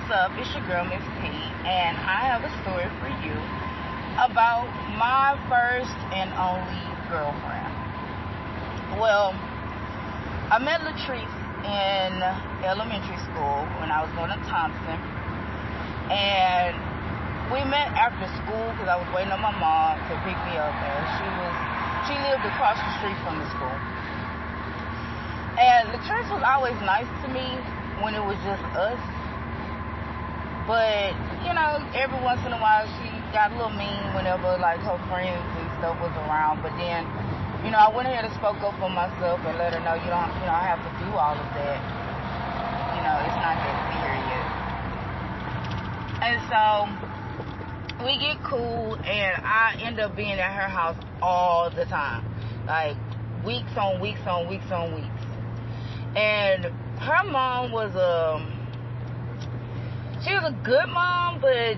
what's up? It's your girl, Miss T, and I have a story for you about my first and only girlfriend. Well, I met Latrice in elementary school when I was going to Thompson, and we met after school because I was waiting on my mom to pick me up, and she lived across the street from the school. And Latrice was always nice to me when it was just us. But, every once in a while she got a little mean whenever, her friends and stuff was around. But then, I went ahead and spoke up for myself and let her know you don't have to do all of that. It's not that serious. And so we get cool, and I end up being at her house all the time. Weeks on weeks on weeks on weeks. And her mom was she was a good mom, but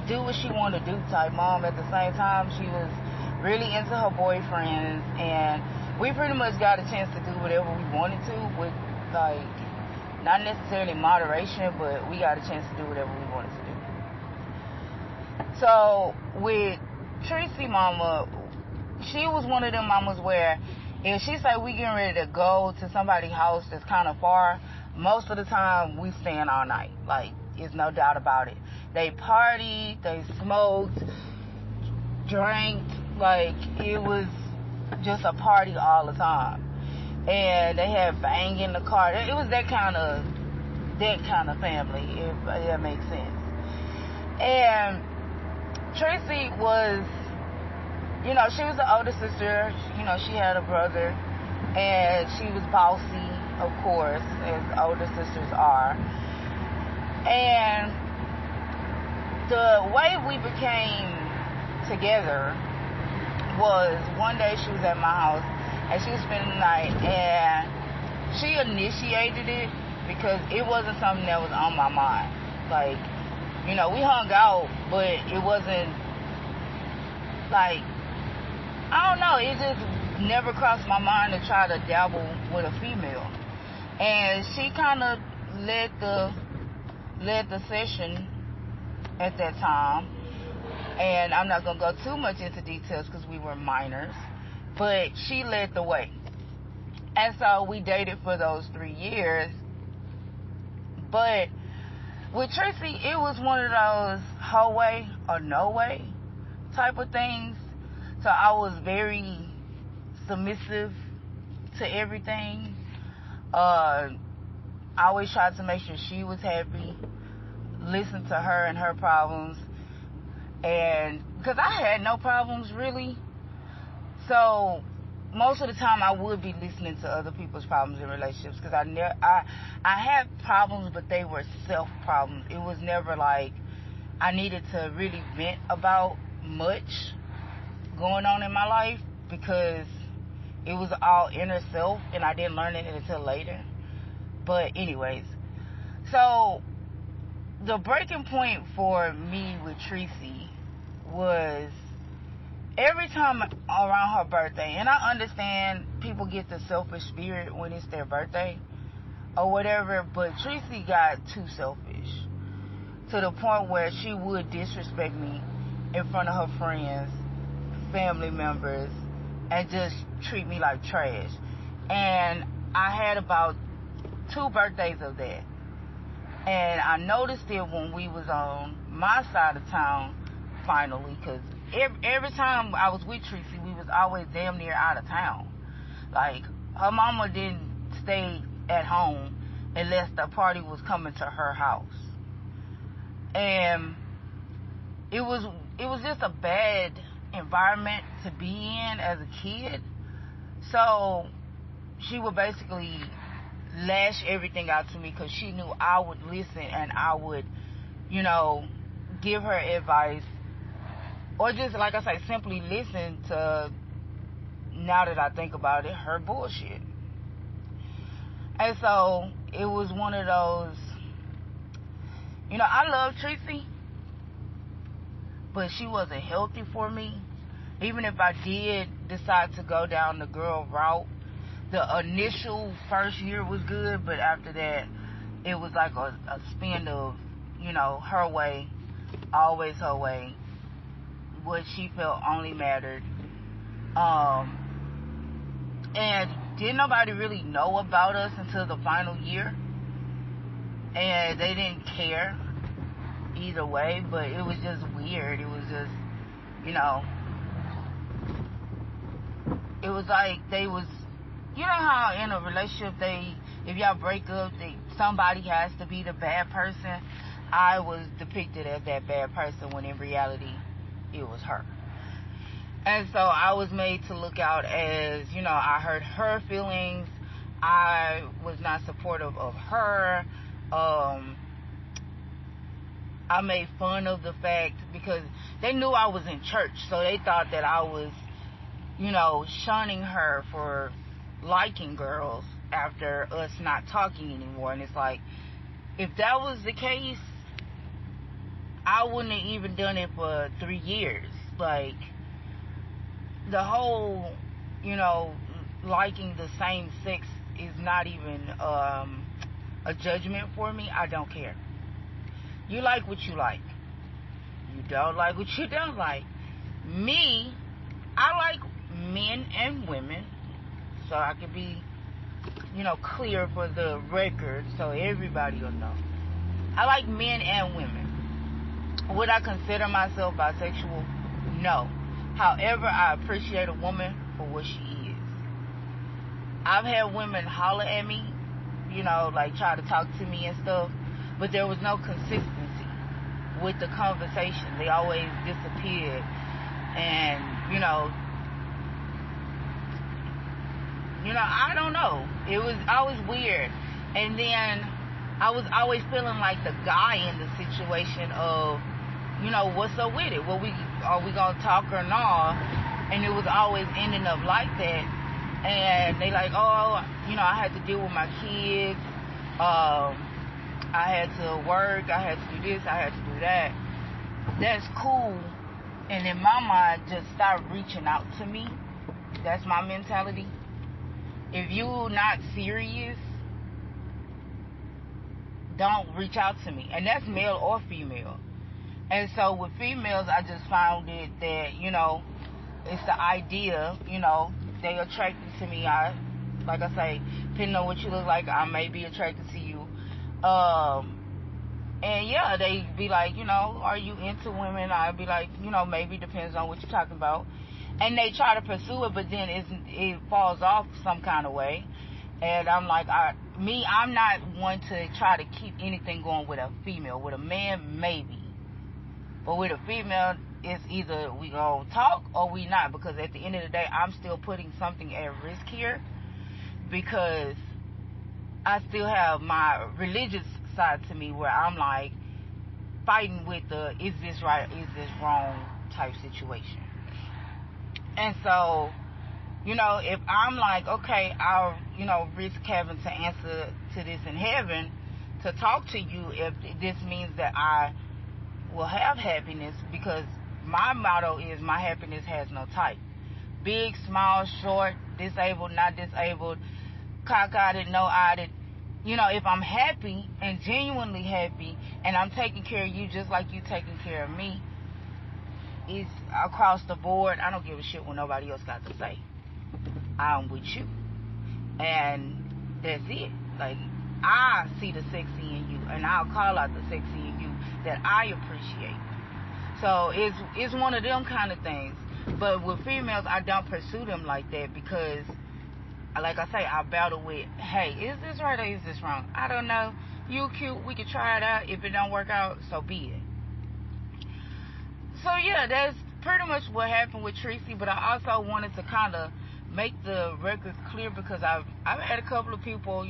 do what she wanted to do type mom. At the same time, she was really into her boyfriends, and we pretty much got a chance to do whatever we wanted to with, not necessarily moderation, but we got a chance to do whatever we wanted to do. So with Tracy mama, she was one of them mamas where if she say we getting ready to go to somebody's house that's kind of far, most of the time we staying all night. There's no doubt about it. They partied, they smoked, drank, it was just a party all the time. And they had bang in the car. It was that kind of family, if that makes sense. And Tracy was, she was the older sister. She had a brother, and she was bossy, of course, as older sisters are. And the way we became together was one day she was at my house, and she was spending the night, and she initiated it because it wasn't something that was on my mind. We hung out, but it wasn't I don't know, it just never crossed my mind to try to dabble with a female. And she kind of led the session at that time. And I'm not going to go too much into details because we were minors, but she led the way. And so we dated for those 3 years. But with Tracy, it was one of those her way or no way type of things. So I was very submissive to everything. I always tried to make sure she was happy, listen to her and her problems, and because I had no problems really, so most of the time I would be listening to other people's problems in relationships, because I had problems, but they were self problems. It was never I needed to really vent about much going on in my life, because it was all inner self and I didn't learn it until later. But anyways, so the breaking point for me with Tracy was every time around her birthday, and I understand people get the selfish spirit when it's their birthday or whatever, but Tracy got too selfish to the point where she would disrespect me in front of her friends, family members, and just treat me like trash. And I had about 2 birthdays of that, and I noticed it when we was on my side of town finally, because every time I was with Tracy, we was always damn near out of town. Her mama didn't stay at home unless the party was coming to her house. And it was just a bad environment to be in as a kid. So she would basically lash everything out to me because she knew I would listen and I would, give her advice, or just, like I say, simply listen to, now that I think about it, her bullshit. And so it was one of those, I love Tracy, but she wasn't healthy for me. Even if I did decide to go down the girl route, the initial first year was good, but after that, it was like a spin of, her way, always her way. What she felt only mattered. And didn't nobody really know about us until the final year. And they didn't care either way, but it was just weird. It was just, it was like they was, how in a relationship if y'all break up, somebody has to be the bad person. I was depicted as that bad person when in reality it was her. And so I was made to look out as, I hurt her feelings. I was not supportive of her. I made fun of the fact because they knew I was in church, so they thought that I was, shunning her for liking girls after us not talking anymore. And it's like, if that was the case, I wouldn't have even done it for 3 years. Like, the whole, liking the same sex is not even a judgment for me. I don't care. You like what you like. You don't like what you don't like. Me, I like men and women, so I can be, clear for the record so everybody will know. I like men and women. Would I consider myself bisexual? No. However, I appreciate a woman for what she is. I've had women holler at me, like try to talk to me and stuff, but there was no consistency with the conversation. They always disappeared. And, I don't know. It was always weird. And then I was always feeling like the guy in the situation of, what's up with it? Are we gonna talk or not? And it was always ending up like that. And they like, oh, I had to deal with my kids. I had to work. I had to do this. I had to do that. That's cool. And in my mind, just start reaching out to me. That's my mentality. If you're not serious, don't reach out to me. And that's male or female. And so with females, I just found it that, it's the idea, they attracted to me. Like I say, depending on what you look like, I may be attracted to you. And yeah, they be like, are you into women? I'd be like, maybe, depends on what you're talking about. And they try to pursue it, but then it falls off some kind of way. And I'm like, I'm not one to try to keep anything going with a female. With a man, maybe. But with a female, it's either we gonna talk or we not. Because at the end of the day, I'm still putting something at risk here. Because I still have my religious side to me where I'm like fighting with the is this right, is this wrong type situation. And so, if I'm like, okay, I'll, risk having to answer to this in heaven to talk to you if this means that I will have happiness, because my motto is my happiness has no type. Big, small, short, disabled, not disabled, cock-eyed, no-eyed. If I'm happy and genuinely happy and I'm taking care of you just like you taking care of me, it's across the board. I don't give a shit what nobody else got to say. I'm with you. And that's it. Like, I see the sexy in you, and I'll call out the sexy in you that I appreciate. So it's one of them kind of things. But with females, I don't pursue them like that because, like I say, I battle with, hey, is this right or is this wrong? I don't know. You cute. We could try it out. If it don't work out, so be it. So yeah, that's pretty much what happened with Tracy. But I also wanted to kind of make the record clear because I've had a couple of people,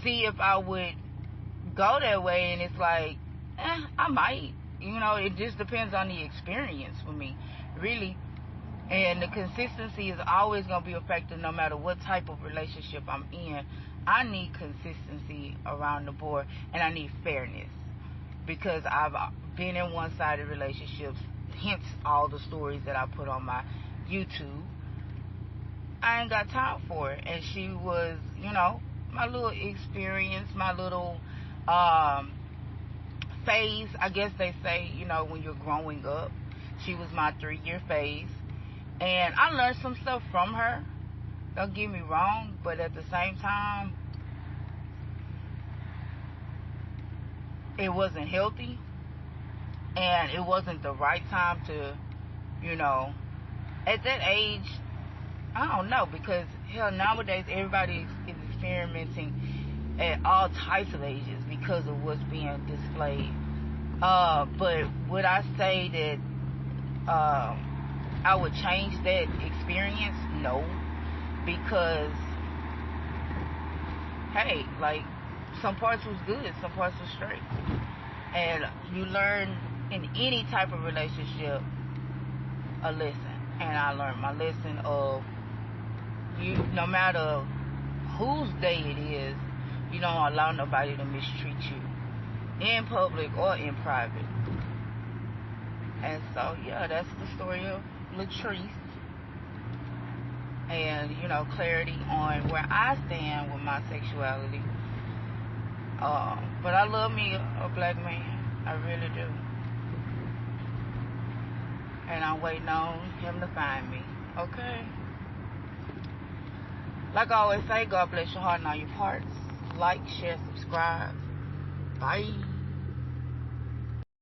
see if I would go that way, and it's like, I might. It just depends on the experience for me, really. And the consistency is always going to be a factor no matter what type of relationship I'm in. I need consistency around the board, and I need fairness, because I've been in one-sided relationships, hence all the stories that I put on my YouTube. I ain't got time for it. And she was, my little experience, my little um, phase, I guess they say, when you're growing up. She was my 3-year phase. And I learned some stuff from her. Don't get me wrong, but at the same time, it wasn't healthy. And it wasn't the right time to, at that age, I don't know, because hell, nowadays everybody is experimenting at all types of ages because of what's being displayed. But would I say that I would change that experience? No, because hey, like, some parts was good, some parts was straight, and you learn in any type of relationship a lesson. And I learned my lesson of, you, no matter whose day it is, you don't allow nobody to mistreat you in public or in private. And so, yeah, that's the story of Latrice. And, clarity on where I stand with my sexuality. But I love me a black man. I really do. And I'm waiting on him to find me. Okay? Like I always say, God bless your heart and all your parts. Like, share, subscribe. Bye.